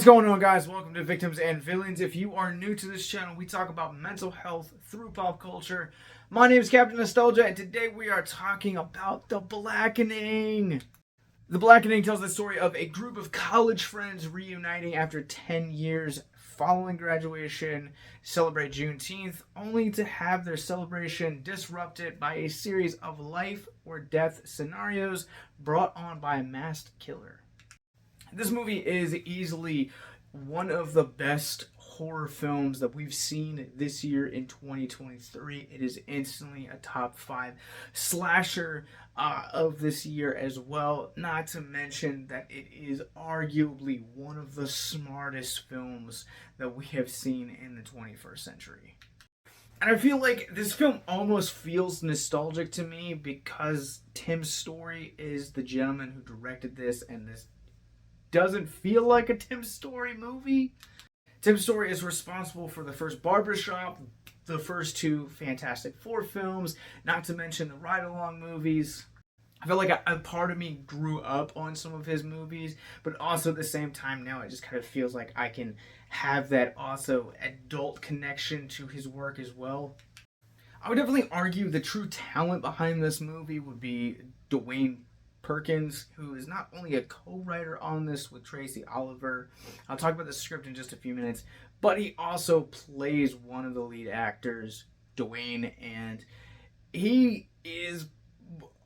What's going on, guys? Welcome to Victims and Villains. If you are new to this channel, we talk about mental health through pop culture. My name is Captain Nostalgia, and today we are talking about The Blackening. The Blackening tells the story of a group of college friends reuniting after 10 years following graduation, celebrate Juneteenth, only to have their celebration disrupted by a series of life or death scenarios brought on by a masked killer. This movie is easily one of the best horror films that we've seen this year in 2023. It is instantly a top 5 slasher of this year as well. Not to mention that it is arguably one of the smartest films that we have seen in the 21st century. And I feel like this film almost feels nostalgic to me because Tim Story is the gentleman who directed this, and this doesn't feel like a Tim Story movie. Tim Story is responsible for the first Barbershop, the first 2 Fantastic Four films, not to mention the ride-along movies. I feel like a part of me grew up on some of his movies, but also at the same time now it just kind of feels like I can have that also adult connection to his work as well. I would definitely argue the true talent behind this movie would be Dewayne Perkins, who is not only a co-writer on this with Tracy Oliver. I'll talk about the script in just a few minutes, but he also plays one of the lead actors, Dewayne, and he is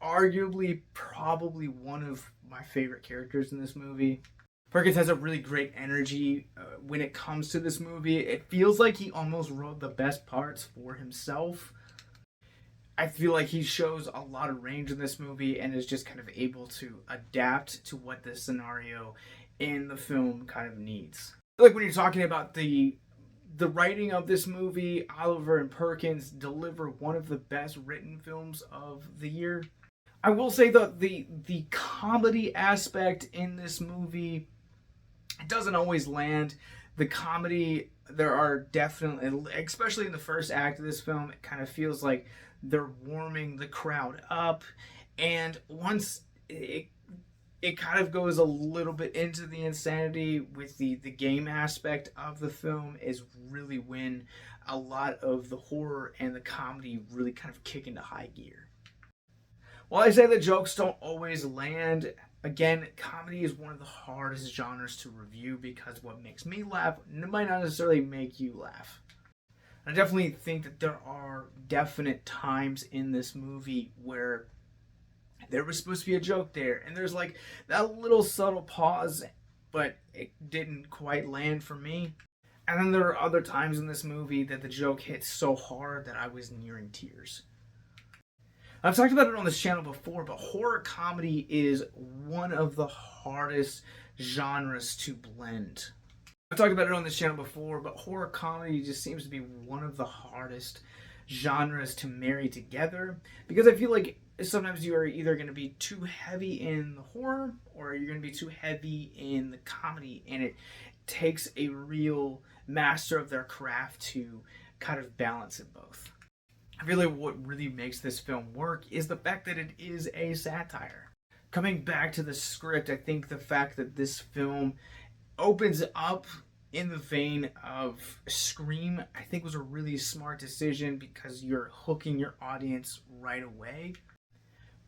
arguably probably one of my favorite characters in this movie. Perkins has a really great energy when it comes to this movie. It feels like he almost wrote the best parts for himself. I feel like he shows a lot of range in this movie and is just kind of able to adapt to what the scenario in the film kind of needs. Like when you're talking about the writing of this movie, Oliver and Perkins deliver one of the best written films of the year. I will say that the comedy aspect in this movie, it doesn't always land. The comedy, there are definitely, especially in the first act of this film, it kind of feels like they're warming the crowd up, and once it kind of goes a little bit into the insanity with the game aspect of the film is really when a lot of the horror and the comedy really kind of kick into high gear. While I say the jokes don't always land, again, comedy is one of the hardest genres to review because what makes me laugh might not necessarily make you laugh. I definitely think that there are definite times in this movie where there was supposed to be a joke there, and there's like that little subtle pause, but it didn't quite land for me. And then there are other times in this movie that the joke hit so hard that I was nearing tears. I've talked about it on this channel before, but horror comedy is one of the hardest genres to blend. I've talked about it on this channel before, but horror comedy just seems to be one of the hardest genres to marry together because I feel like sometimes you are either going to be too heavy in the horror or you're going to be too heavy in the comedy, and it takes a real master of their craft to kind of balance it both. I feel like what really makes this film work is the fact that it is a satire. Coming back to the script, I think the fact that this film opens up in the vein of Scream, I think was a really smart decision because you're hooking your audience right away.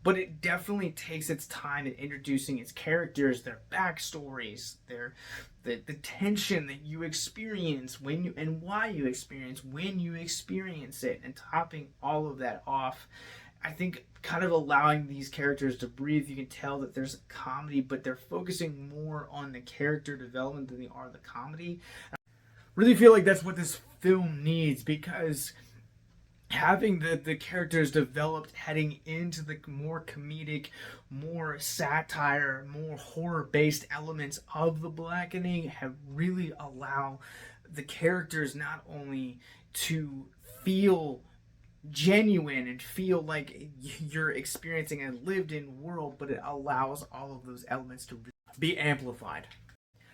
But it definitely takes its time in introducing its characters, their backstories, the tension that you experience when you and why you experience when you experience it, and topping all of that off. I think kind of allowing these characters to breathe. You can tell that there's a comedy, but they're focusing more on the character development than they are the comedy. I really feel like that's what this film needs, because having the characters developed heading into the more comedic, more satire, more horror-based elements of The Blackening have really allowed the characters not only to feel genuine and feel like you're experiencing a lived-in world, but it allows all of those elements to be amplified.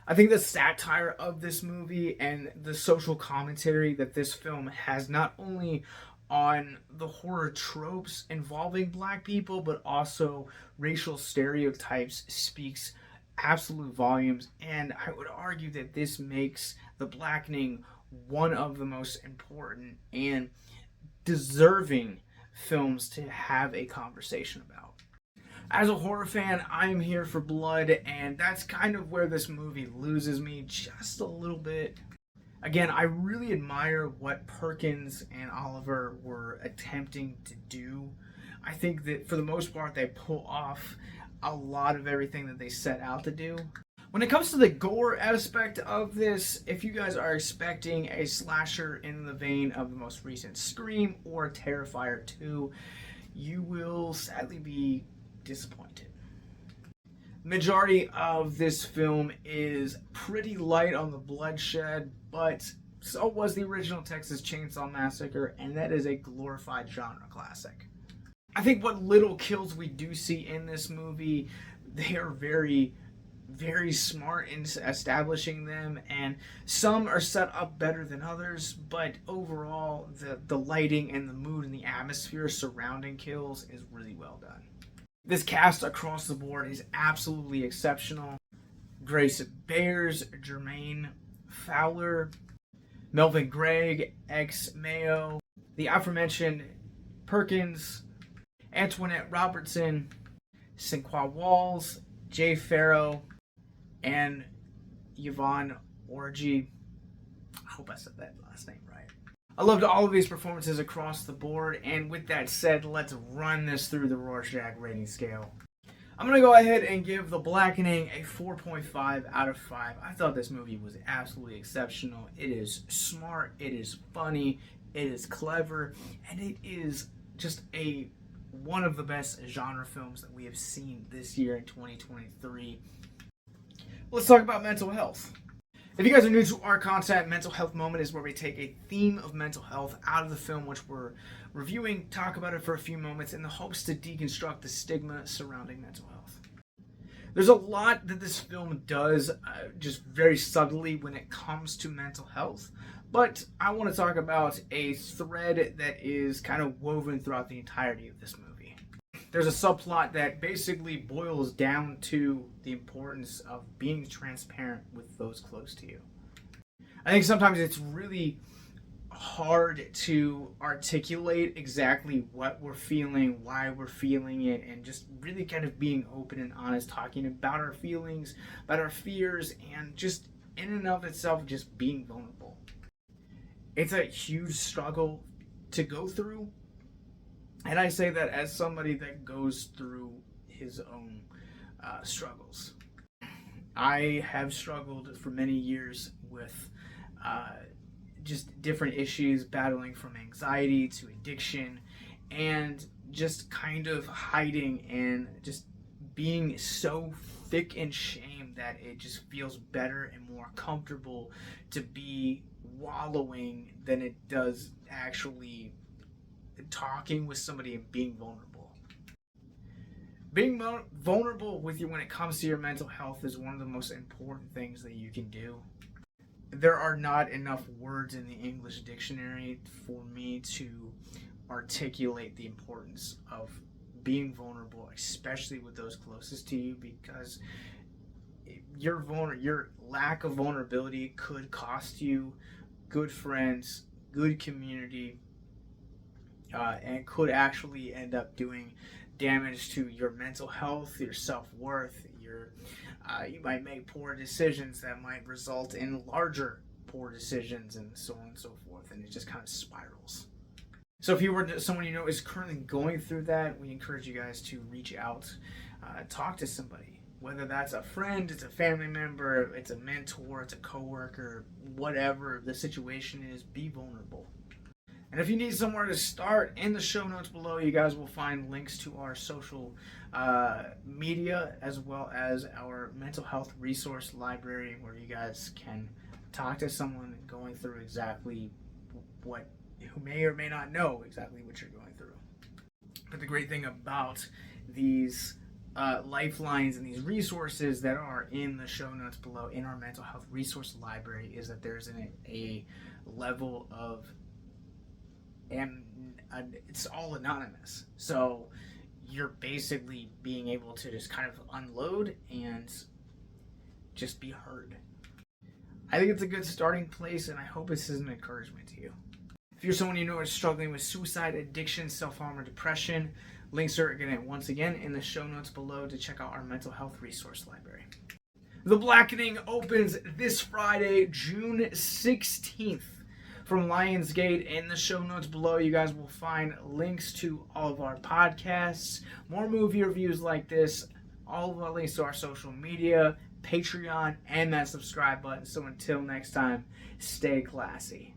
I think the satire of this movie and the social commentary that this film has, not only on the horror tropes involving black people, but also racial stereotypes, speaks absolute volumes, and I would argue that this makes The Blackening one of the most important and deserving films to have a conversation about. As a horror fan, I'm here for blood, and that's kind of where this movie loses me just a little bit. Again, I really admire what Perkins and Oliver were attempting to do. I think that for the most part, they pull off a lot of everything that they set out to do. When it comes to the gore aspect of this, if you guys are expecting a slasher in the vein of the most recent Scream or Terrifier 2, you will sadly be disappointed. Majority of this film is pretty light on the bloodshed, but so was the original Texas Chainsaw Massacre, and that is a glorified genre classic. I think what little kills we do see in this movie, they are very smart in establishing them, and some are set up better than others, but overall the lighting and the mood and the atmosphere surrounding kills is really well done. This cast across the board is absolutely exceptional. Grace Byers, Jermaine Fowler, Melvin Gregg, ex Mayo, the aforementioned Perkins, Antoinette Robertson, Sinqua Walls, Jay Farrow, and Yvonne Orji. I hope I said that last name right. I loved all of these performances across the board, and with that said, let's run this through the Rorschach rating scale. I'm going to go ahead and give The Blackening a 4.5 out of 5. I thought this movie was absolutely exceptional. It is smart, it is funny, it is clever, and it is just one of the best genre films that we have seen this year in 2023. Let's talk about mental health. If you guys are new to our content, Mental Health Moment is where we take a theme of mental health out of the film which we're reviewing, talk about it for a few moments in the hopes to deconstruct the stigma surrounding mental health. There's a lot that this film does just very subtly when it comes to mental health, but I want to talk about a thread that is kind of woven throughout the entirety of this movie. There's a subplot that basically boils down to the importance of being transparent with those close to you. I think sometimes it's really hard to articulate exactly what we're feeling, why we're feeling it, and just really kind of being open and honest, talking about our feelings, about our fears, and just in and of itself, just being vulnerable. It's a huge struggle to go through. And I say that as somebody that goes through his own struggles. I have struggled for many years with just different issues, battling from anxiety to addiction, and just kind of hiding and just being so thick in shame that it just feels better and more comfortable to be wallowing than it does actually talking with somebody and being vulnerable. Being vulnerable with you when it comes to your mental health is one of the most important things that you can do. There are not enough words in the English dictionary for me to articulate the importance of being vulnerable, especially with those closest to you, because your lack of vulnerability could cost you good friends, good community, and could actually end up doing damage to your mental health, your self-worth. You might make poor decisions that might result in larger poor decisions, and so on and so forth, and it just kind of spirals. So if you were someone you know is currently going through that, we encourage you guys to reach out, talk to somebody, whether that's a friend, it's a family member, it's a mentor, it's a coworker, whatever the situation is. Be vulnerable. And if you need somewhere to start, in the show notes below, you guys will find links to our social media, as well as our mental health resource library, where you guys can talk to someone going through exactly who may or may not know exactly what you're going through. But the great thing about these lifelines and these resources that are in the show notes below in our mental health resource library is that there's a level of, and it's all anonymous, so you're basically being able to just kind of unload and just be heard. I think it's a good starting place, and I hope this is an encouragement to you. If you're someone you know is struggling with suicide, addiction, self-harm, or depression, links are once again in the show notes below to check out our mental health resource library. The Blackening opens this Friday, June 16th. From Lionsgate. In the show notes below, you guys will find links to all of our podcasts, more movie reviews like this, all of our links to our social media, Patreon, and that subscribe button. So until next time, stay classy.